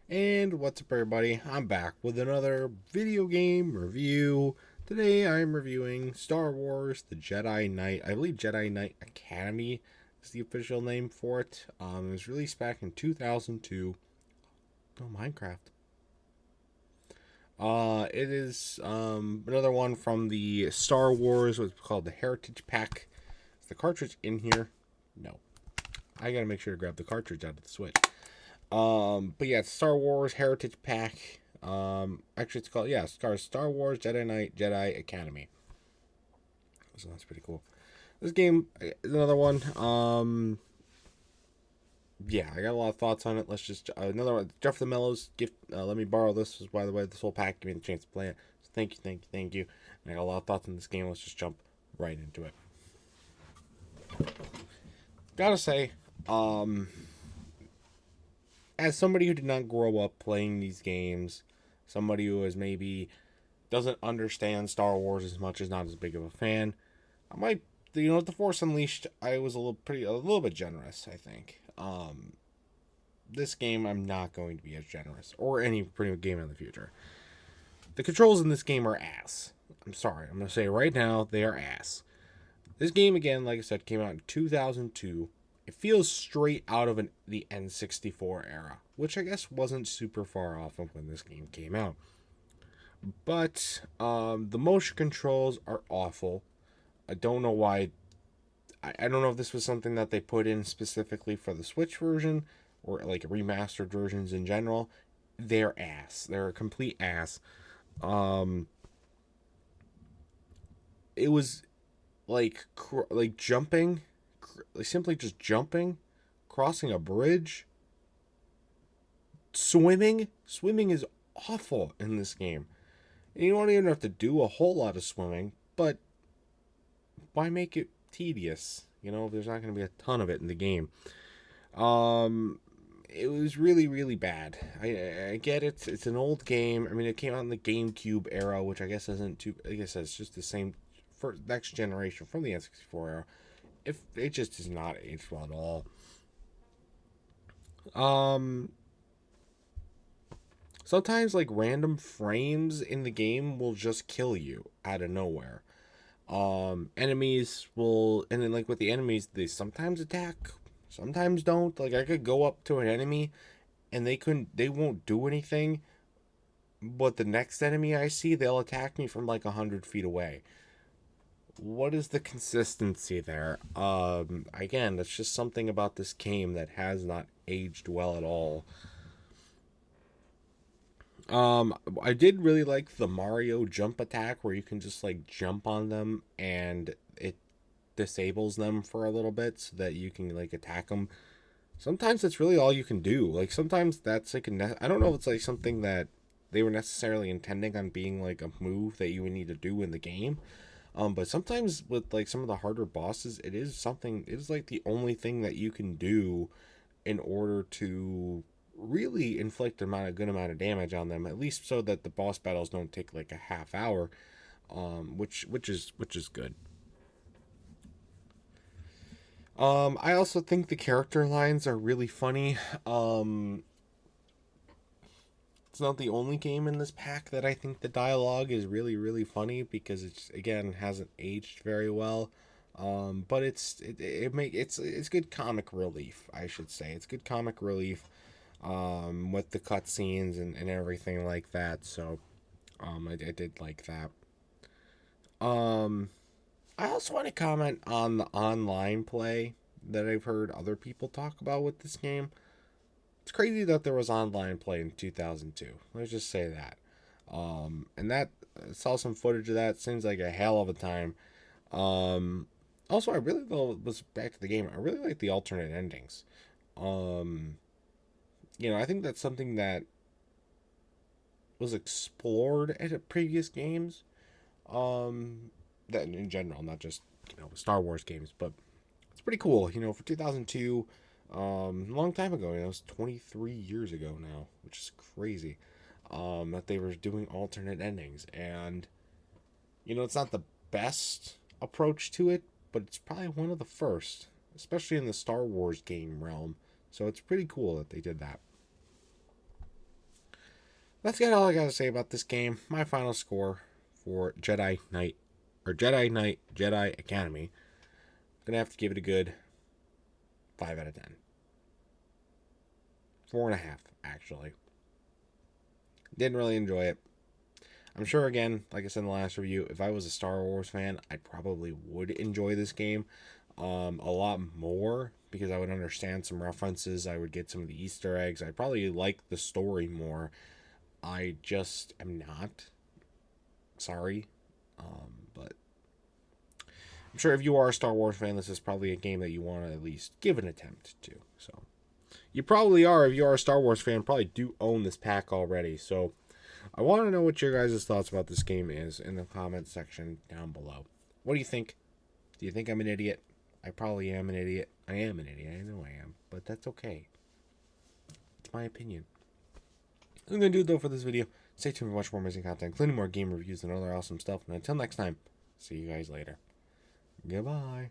And what's up, everybody? I'm back with another video game review. Today I'm reviewing Star Wars The Jedi Knight. I believe Jedi Knight Academy is the official name for it. It was released back in 2002. Oh, Minecraft. It is another one from the Star Wars, what's called the Heritage Pack. Is the cartridge in here? No. I gotta make sure to grab the cartridge out of the Switch. But yeah, it's Star Wars Heritage Pack. Actually, it's called Star Wars Jedi Knight Jedi Academy. So that's pretty cool. This game is another one. Yeah, I got a lot of thoughts on it. Let's just another one. Jeffofthemellows gift. Let me borrow this. By the way, this whole pack gave me the chance to play it. So thank you, thank you, thank you. And I got a lot of thoughts on this game. Let's just jump right into it. Gotta say, um, as somebody who did not grow up playing these games, somebody who is maybe doesn't understand Star Wars as much, is not as big of a fan, I might, with the Force Unleashed, I was a little bit generous. I think. This game, I'm not going to be as generous, or any pretty game in the future. The controls in this game are ass. I'm sorry, I'm gonna say it right now, they are ass. This game, again, like I said, came out in 2002. It feels straight out of the N64 era, which I guess wasn't super far off of when this game came out. But the motion controls are awful. I don't know why. I don't know if this was something that they put in specifically for the Switch version or like remastered versions in general. They're ass. They're a complete ass. Um, it was like jumping, like simply just jumping, crossing a bridge, swimming. Swimming is awful in this game. And you don't even have to do a whole lot of swimming, but why make it tedious? There's not going to be a ton of it in the game. It was really, really bad. I get it. It's an old game. I mean, it came out in the GameCube era, which I guess isn't too. I guess it's just the same for next generation from the N64 era. If it just is not aged well at all. Um, Sometimes like random frames in the game will just kill you out of nowhere. Enemies will, and then like with the enemies, they sometimes attack, sometimes don't. Like I could go up to an enemy and they won't do anything, but the next enemy I see, they'll attack me from like 100 feet away. What is the consistency there? Again, that's just something about this game that has not aged well at all. I did really like the Mario jump attack where you can just like jump on them and it disables them for a little bit so that you can like attack them. Sometimes that's really all you can do. Like sometimes that's like I don't know if it's like something that they were necessarily intending on being like a move that you would need to do in the game. But sometimes with like some of the harder bosses, it is something. It is like the only thing that you can do in order to really inflict a good amount of damage on them. At least so that the boss battles don't take like a half hour, which is good. I also think the character lines are really funny. It's not the only game in this pack that I think the dialogue is really, really funny because it's again hasn't aged very well. But it's good comic relief, I should say. It's good comic relief with the cutscenes and everything like that. So I did like that. Um, I also want to comment on the online play that I've heard other people talk about with this game. It's crazy that there was online play in 2002. Let's just say that. And that saw some footage of that. Seems like a hell of a time. Also, I really was back to the game. I really like the alternate endings. Um, I think that's something that was explored at previous games. That in general, not just Star Wars games, but it's pretty cool. For 2002, a long time ago. It was 23 years ago now, which is crazy. That they were doing alternate endings, and it's not the best approach to it, but it's probably one of the first, especially in the Star Wars game realm. So it's pretty cool that they did that. That's got all I gotta say about this game. My final score for Jedi Knight, or Jedi Knight Jedi Academy. I'm gonna have to give it a good 5 out of 10. 4.5, actually. Didn't really enjoy it. I'm sure, again, like I said in the last review, if I was a Star Wars fan, I probably would enjoy this game a lot more because I would understand some references. I would get some of the Easter eggs. I'd probably like the story more. I just am not. Sorry. But I'm sure if you are a Star Wars fan, this is probably a game that you want to at least give an attempt to. So you probably are, if you are a Star Wars fan, probably do own this pack already. So I want to know what your guys' thoughts about this game is in the comment section down below. What do you think? Do you think I'm an idiot? I probably am an idiot. I am an idiot. I know I am. But that's okay. It's my opinion. I'm going to do it, though, for this video. Stay tuned for much more amazing content, including more game reviews and other awesome stuff. And until next time, see you guys later. Goodbye.